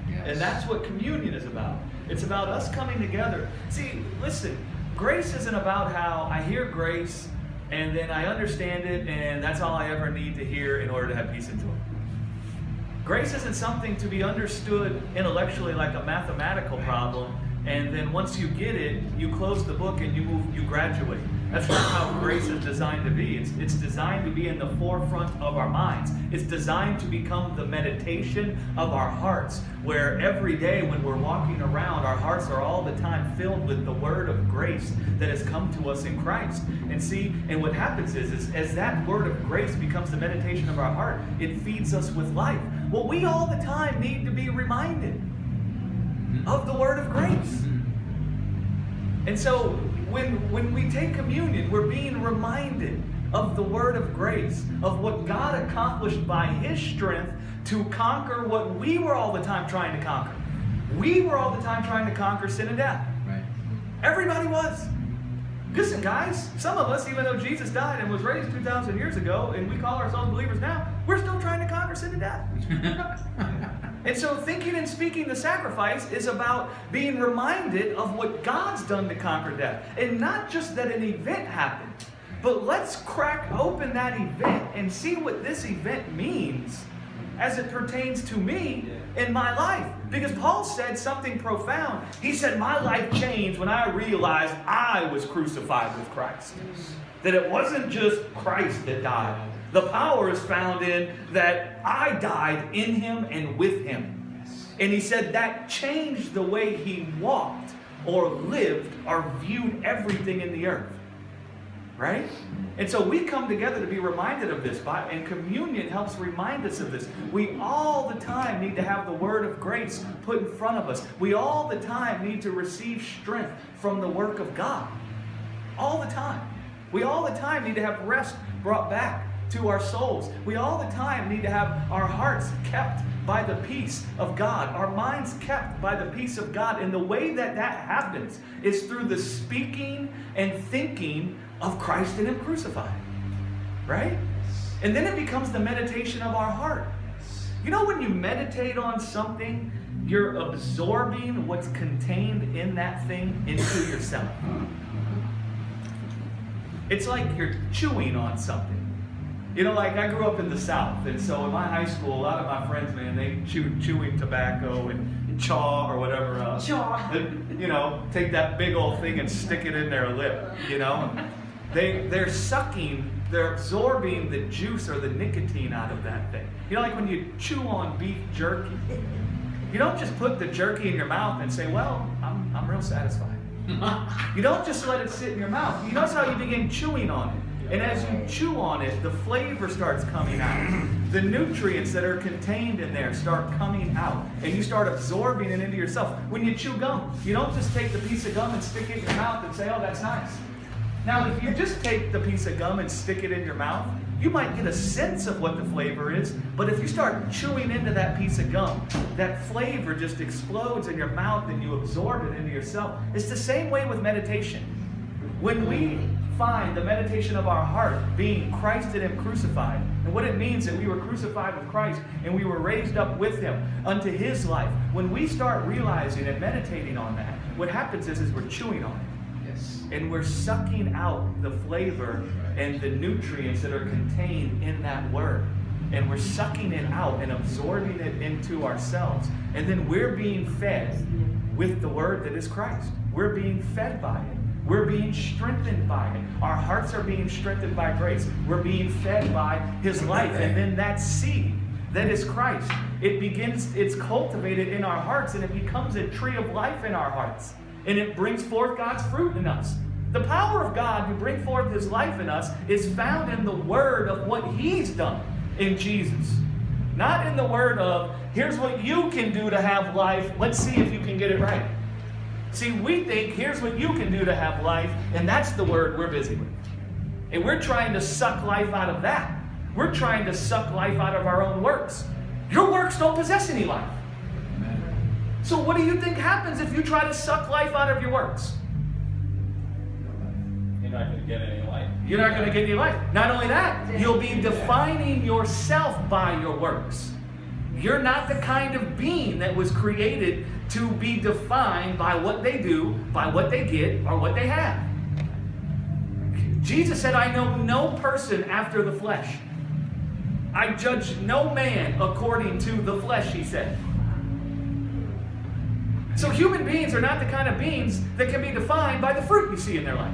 Yes. And that's what communion is about. It's about us coming together. See, listen, grace isn't about how I hear grace and then I understand it and that's all I ever need to hear in order to have peace and joy. Grace isn't something to be understood intellectually like a mathematical problem, and then once you get it, you close the book and you graduate. That's not how grace is designed to be. It's designed to be in the forefront of our minds. It's designed to become the meditation of our hearts, where every day when we're walking around, our hearts are all the time filled with the word of grace that has come to us in Christ. And see, and what happens is as that word of grace becomes the meditation of our heart, it feeds us with life. Well, we all the time need to be reminded of the word of grace. And so when we take communion, we're being reminded of the word of grace, of what God accomplished by his strength to conquer what we were all the time trying to conquer. We were all the time trying to conquer sin and death. Right. Everybody was. Listen, guys, some of us, even though Jesus died and was raised 2,000 years ago, and we call ourselves believers now, we're still trying to conquer sin and death. And so thinking and speaking the sacrifice is about being reminded of what God's done to conquer death. And not just that an event happened, but let's crack open that event and see what this event means as it pertains to me in my life. Because Paul said something profound. He said, my life changed when I realized I was crucified with Christ. That it wasn't just Christ that died. The power is found in that I died in him and with him. And he said that changed the way he walked or lived or viewed everything in the earth. Right? And so we come together to be reminded of this, and communion helps remind us of this. We all the time need to have the word of grace put in front of us. We all the time need to receive strength from the work of God. All the time. We all the time need to have rest brought back to our souls. We all the time need to have our hearts kept by the peace of God, our minds kept by the peace of God. And the way that happens is through the speaking and thinking of Christ and him crucified. Right? And then it becomes the meditation of our heart. You know, when you meditate on something, you're absorbing what's contained in that thing into yourself. It's like you're chewing on something. You know, like I grew up in the South, and so in my high school, a lot of my friends, man, they chewing tobacco and chaw or whatever. Chaw. You know, take that big old thing and stick it in their lip, you know. They're sucking, they're absorbing the juice or the nicotine out of that thing. You know, like when you chew on beef jerky. You don't just put the jerky in your mouth and say, well, I'm real satisfied. You don't just let it sit in your mouth. You notice how you begin chewing on it. And as you chew on it, the flavor starts coming out. The nutrients that are contained in there start coming out. And you start absorbing it into yourself. When you chew gum, you don't just take the piece of gum and stick it in your mouth and say, oh, that's nice. Now, if you just take the piece of gum and stick it in your mouth, you might get a sense of what the flavor is. But if you start chewing into that piece of gum, that flavor just explodes in your mouth and you absorb it into yourself. It's the same way with meditation. When we find the meditation of our heart being Christ and him crucified, and what it means that we were crucified with Christ and we were raised up with him unto his life. When we start realizing and meditating on that, what happens is we're chewing on it. Yes. And we're sucking out the flavor and the nutrients that are contained in that word. And we're sucking it out and absorbing it into ourselves. And then we're being fed with the word that is Christ. We're being fed by it. We're being strengthened by it. Our hearts are being strengthened by grace. We're being fed by his life. And then that seed that is Christ, it's cultivated in our hearts and it becomes a tree of life in our hearts. And it brings forth God's fruit in us. The power of God to bring forth his life in us is found in the word of what he's done in Jesus. Not in the word of, here's what you can do to have life. Let's see if you can get it right. See, we think, here's what you can do to have life, and that's the word we're busy with. And we're trying to suck life out of that. We're trying to suck life out of our own works. Your works don't possess any life. So what do you think happens if you try to suck life out of your works? You're not going to get any life. You're not going to get any life. Not only that, you'll be defining yourself by your works. You're not the kind of being that was created to be defined by what they do, by what they get, or what they have. Jesus said, I know no person after the flesh. I judge no man according to the flesh, he said. So human beings are not the kind of beings that can be defined by the fruit you see in their life.